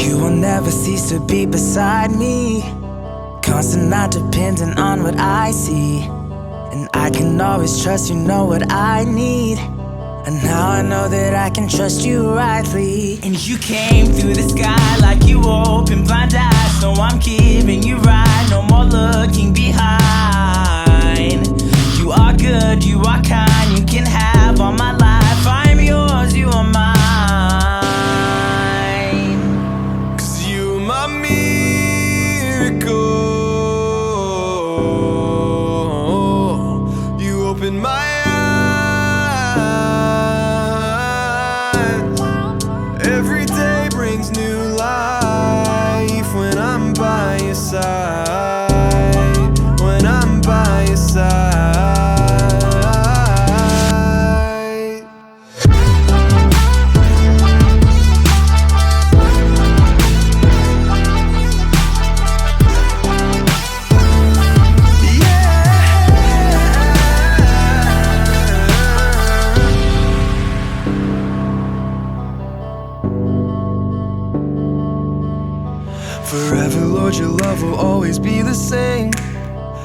You will never cease to be beside me, constant, not dependent on what I see. And I can always trust you know what I need. And now I know that I can trust you rightly. And you came through the sky like you opened blind eyes. So I'm giving you right, no more looking behind. You are good, you are kind, you can have all my life. I'm yours, you are mine. 'Cause you're my miracle. You open my eyes. Every day brings new life when I'm by your side. When I'm by your side. Forever, Lord, your love will always be the same.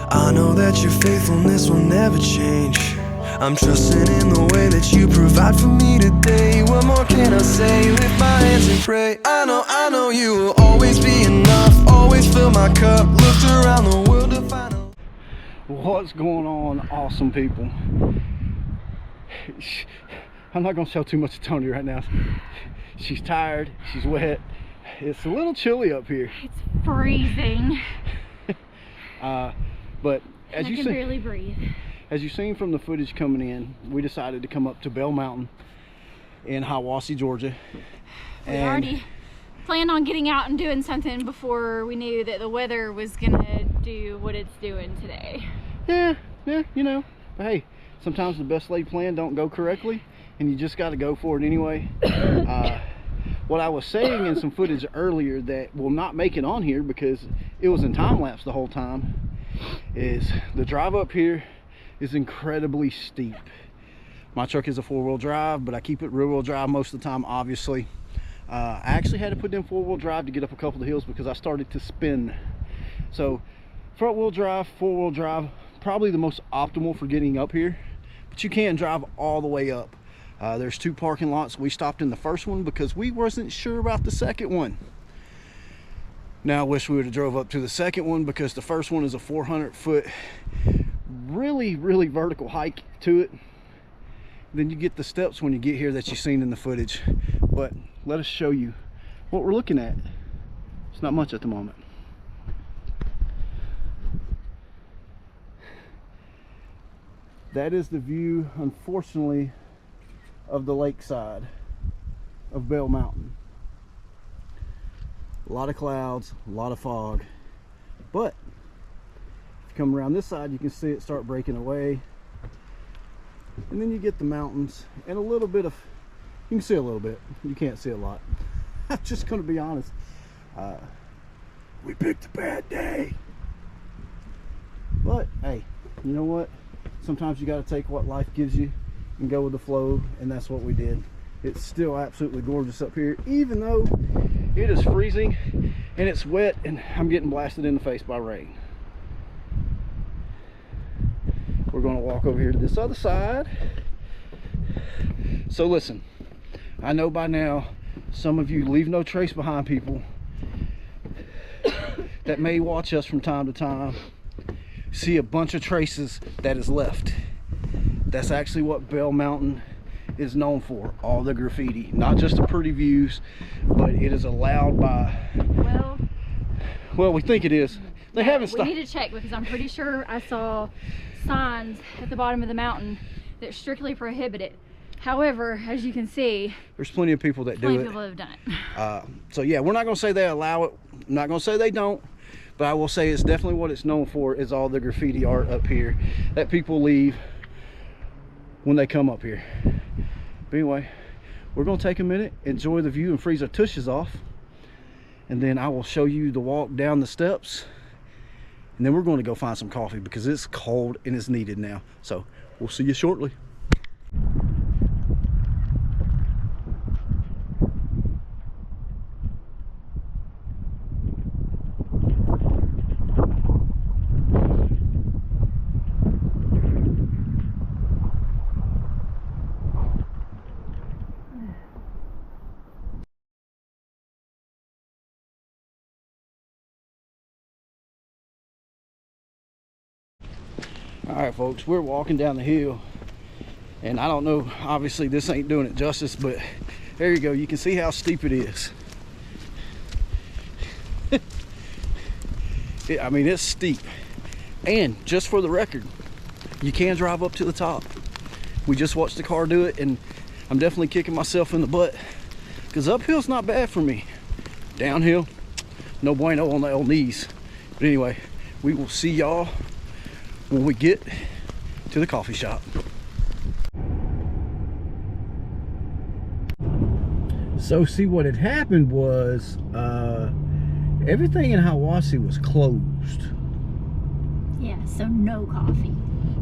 I know that your faithfulness will never change. I'm trusting in the way that you provide for me today. What more can I say? Lift my hands and pray. I know you will always be enough. Always fill my cup. Looked around the world to find a... What's going on, awesome people? I'm not gonna show too much of Tony right now. She's tired, she's wet. It's a little chilly up here. It's freezing. But as you can barely breathe. As you've seen from the footage coming in, we decided to come up to Bell Mountain in Hiawassee, Georgia. We already planned on getting out and doing something before we knew that the weather was gonna do what it's doing today. Yeah, you know. But hey, sometimes the best laid plan don't go correctly, and you just got to go for it anyway. What I was saying in some footage earlier that will not make it on here because it was in time lapse the whole time is the drive up here is incredibly steep. My truck is a four-wheel drive, but I keep it rear-wheel drive most of the time, obviously. I actually had to put in four-wheel drive to get up a couple of the hills because I started to spin. So front-wheel drive, four-wheel drive, probably the most optimal for getting up here, but you can drive all the way up. There's two parking lots. We stopped in the first one because we wasn't sure about the second one. Now I wish we would have drove up to the second one because the first one is a 400-foot really vertical hike to it. Then you get the steps when you get here that you've seen in the footage. But let us show you what we're looking at. It's not much at the moment. That is the view, unfortunately, of the lakeside of Bell Mountain. A lot of clouds, a lot of fog, but if you come around this side you can see it start breaking away, and then you get the mountains and a little bit of, you can see a little bit, you can't see a lot. I'm just going to be honest, we picked a bad day, but hey, you know what, sometimes you got to take what life gives you and go with the flow, and that's what we did. It's still absolutely gorgeous up here, even though it is freezing and it's wet and I'm getting blasted in the face by rain. We're going to walk over here to this other side. So listen, I know by now some of you leave no trace behind people that may watch us from time to time see a bunch of traces that is left. That's actually what Bell Mountain is known for, all the graffiti. Not just the pretty views, but it is allowed by... Well, we think it is. They haven't stopped. We need to check because I'm pretty sure I saw signs at the bottom of the mountain that strictly prohibit it. However, as you can see, there's plenty of people that do it. Plenty of people have done it. So yeah, we're not going to say they allow it. I'm not going to say they don't. But I will say it's definitely what it's known for, is all the graffiti art up here that people leave when they come up here. But anyway, we're going to take a minute, enjoy the view and freeze our tushes off, and then I will show you the walk down the steps, and then we're going to go find some coffee because it's cold and it's needed now. So we'll see you shortly. All right, folks, we're walking down the hill, and I don't know, obviously this ain't doing it justice, but there you go. You can see how steep it is. I mean, it's steep. And just for the record, you can drive up to the top. We just watched the car do it, and I'm definitely kicking myself in the butt, because uphill's not bad for me. Downhill, no bueno on the old knees. But anyway, we will see y'all when we get to the coffee shop. So see, what had happened was everything in Hiawassee was closed. Yeah, so no coffee.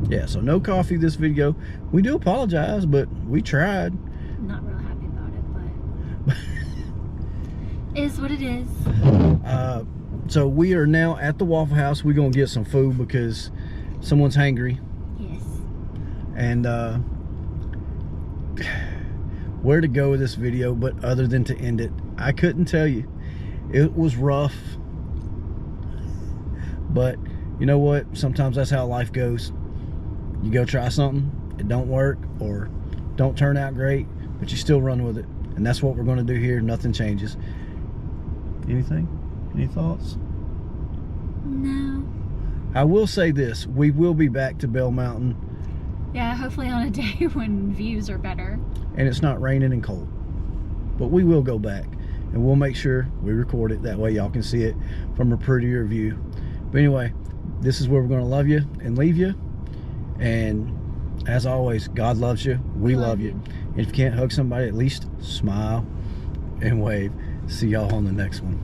Yeah, so no coffee this video. We do apologize, but we tried. Not real happy about it, but is what it is. So we are now at the Waffle House. We're gonna get some food because someone's hangry. Yes. And where to go with this video, but other than to end it, I couldn't tell you. It was rough, but you know what? Sometimes that's how life goes. You go try something, it don't work or don't turn out great, but you still run with it. And that's what we're going to do here. Nothing changes. Anything? Any thoughts? No. I will say this. We will be back to Bell Mountain. Yeah, hopefully on a day when views are better. And it's not raining and cold. But we will go back. And we'll make sure we record it. That way y'all can see it from a prettier view. But anyway, this is where we're going to love you and leave you. And as always, God loves you. We love you. If you can't hug somebody, at least smile and wave. See y'all on the next one.